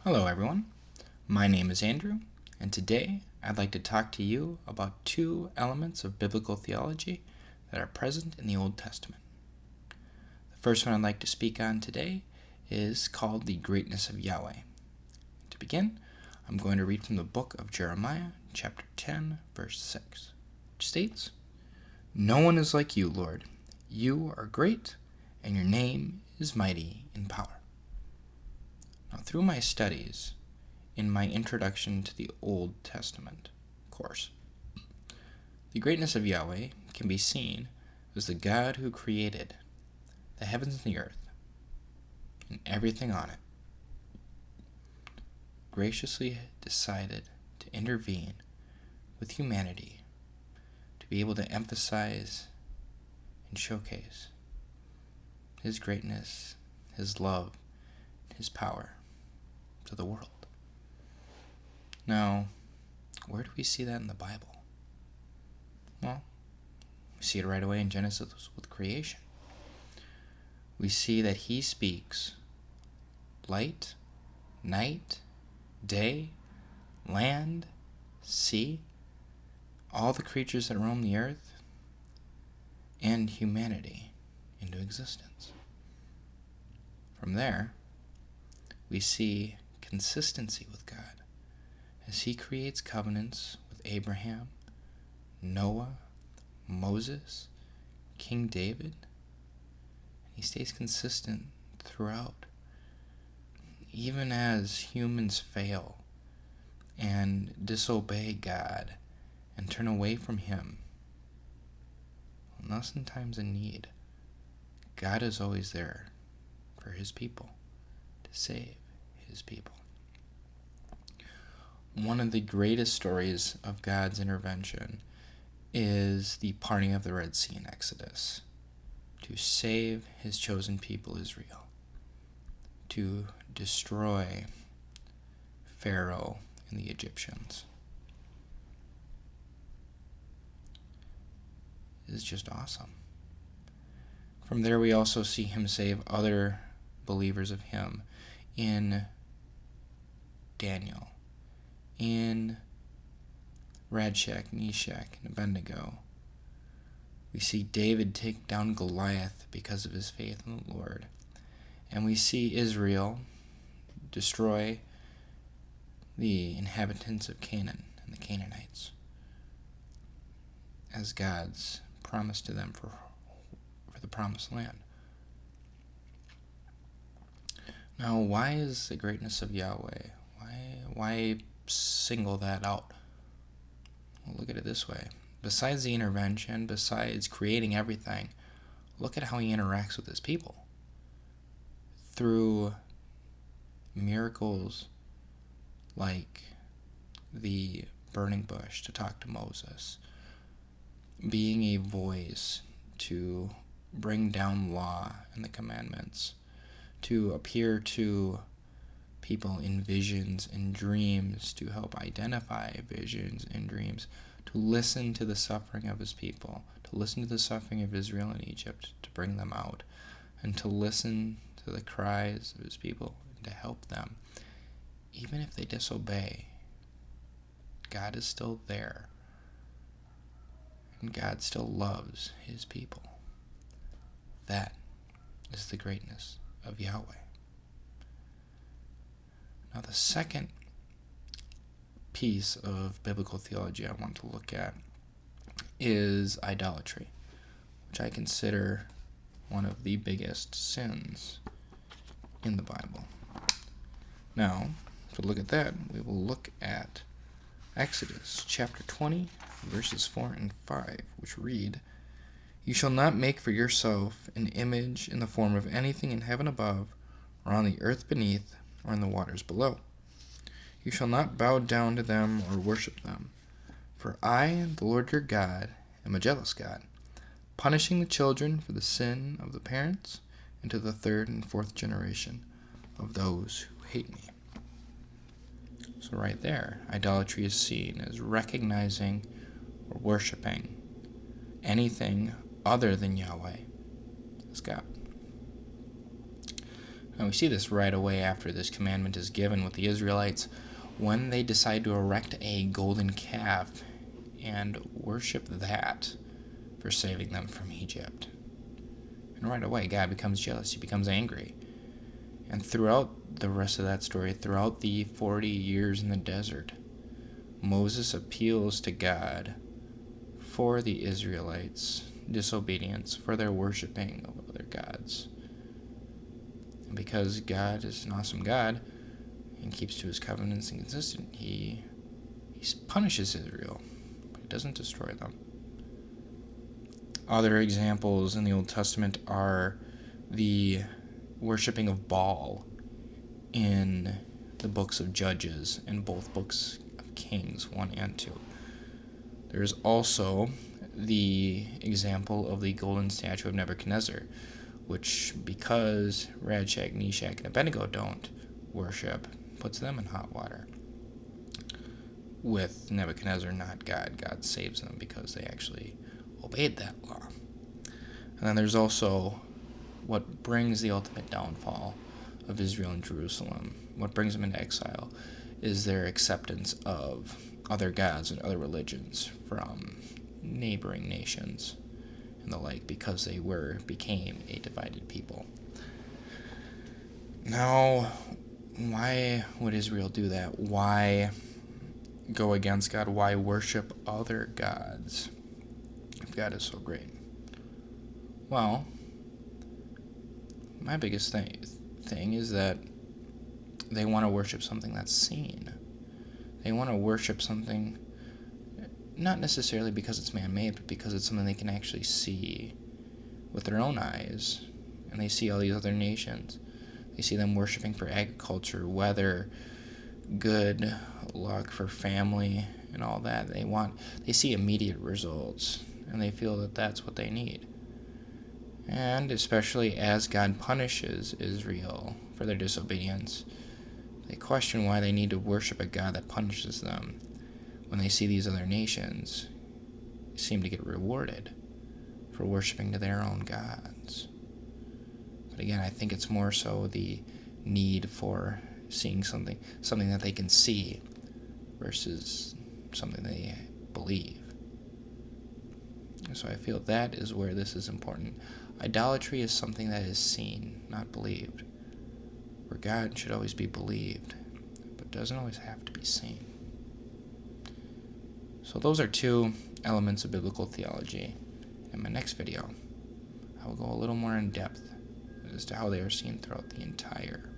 Hello everyone, my name is Andrew, and today I'd like to talk to you about two elements of biblical theology that are present in the Old Testament. The first one I'd like to speak on today is called the greatness of Yahweh. To begin, I'm going to read from the book of Jeremiah, chapter 10, verse 6, which states, "No one is like you, Lord. You are great, and your name is mighty in power." Now, through my studies in my Introduction to the Old Testament course, the greatness of Yahweh can be seen as the God who created the heavens and the earth and everything on it, graciously decided to intervene with humanity to be able to emphasize and showcase His greatness, His love, His power to the world. Now, where do we see that in the Bible? Well, we see it right away in Genesis with creation. We see that He speaks light, night, day, land, sea, all the creatures that roam the earth, and humanity into existence. From there, we see consistency with God as He creates covenants with Abraham, Noah, Moses, King David, and He stays consistent throughout. Even as humans fail and disobey God and turn away from Him, unless in times of need, God is always there for His people, to save His people. One of the greatest stories of God's intervention is the parting of the Red Sea in Exodus to save His chosen people Israel, to destroy Pharaoh and the Egyptians. It is just awesome. From there, we also see Him save other believers of Him in Daniel, in Radshak, Meshach, and Abednego. We see David take down Goliath because of his faith in the Lord. And we see Israel destroy the inhabitants of Canaan and the Canaanites as God's promise to them for the promised land. Now, why is the greatness of Yahweh? Why single that out? Well, look at it this way. Besides the intervention, besides creating everything, look at how He interacts with His people. Through miracles like the burning bush to talk to Moses, being a voice to bring down law and the commandments, to appear to people in visions and dreams to help identify visions and dreams, to listen to the suffering of His people, to listen to the suffering of Israel and Egypt to bring them out, and to listen to the cries of His people and to help them. Even if they disobey, God is still there, and God still loves His people. That is the greatness of Yahweh. Now, the second piece of biblical theology I want to look at is idolatry, which I consider one of the biggest sins in the Bible. Now, to look at that, we will look at Exodus chapter 20, verses 4 and 5, which read, "You shall not make for yourself an image in the form of anything in heaven above, or on the earth beneath, or in the waters below. You shall not bow down to them or worship them. For I, the Lord your God, am a jealous God, punishing the children for the sin of the parents, and to the third and fourth generation of those who hate me." So right there, idolatry is seen as recognizing or worshiping anything other than Yahweh as God. And we see this right away after this commandment is given with the Israelites when they decide to erect a golden calf and worship that for saving them from Egypt. And right away, God becomes jealous. He becomes angry. And throughout the rest of that story, throughout the 40 years in the desert, Moses appeals to God for the Israelites' disobedience, for their worshiping of other gods. And because God is an awesome God and keeps to his covenants and consistent, he punishes Israel, but he doesn't destroy them. Other examples in the Old Testament are the worshiping of Baal in the books of Judges and both books of Kings 1 and 2. There's also the example of the golden statue of Nebuchadnezzar, which, because Shadrach, Meshach, and Abednego don't worship, puts them in hot water. With Nebuchadnezzar, not God. God saves them because they actually obeyed that law. And then there's also what brings the ultimate downfall of Israel and Jerusalem, what brings them into exile, is their acceptance of other gods and other religions from neighboring nations and the like, because they became a divided people. Now, why would Israel do that? Why go against God? Why worship other gods if God is so great? Well, my biggest thing is that they want to worship something that's seen. They want to worship something not necessarily because it's man-made, but because it's something they can actually see with their own eyes. And they see all these other nations. They see them worshiping for agriculture, weather, good luck for family, and all that. They see immediate results, and they feel that that's what they need. And especially as God punishes Israel for their disobedience, they question why they need to worship a God that punishes them when they see these other nations seem to get rewarded for worshiping to their own gods. But again, I think it's more so the need for seeing something that they can see versus something they believe. So I feel that is where this is important. Idolatry is something that is seen, not believed. Where God should always be believed, but doesn't always have to be seen. So those are two elements of biblical theology. In my next video, I will go a little more in depth as to how they are seen throughout the entire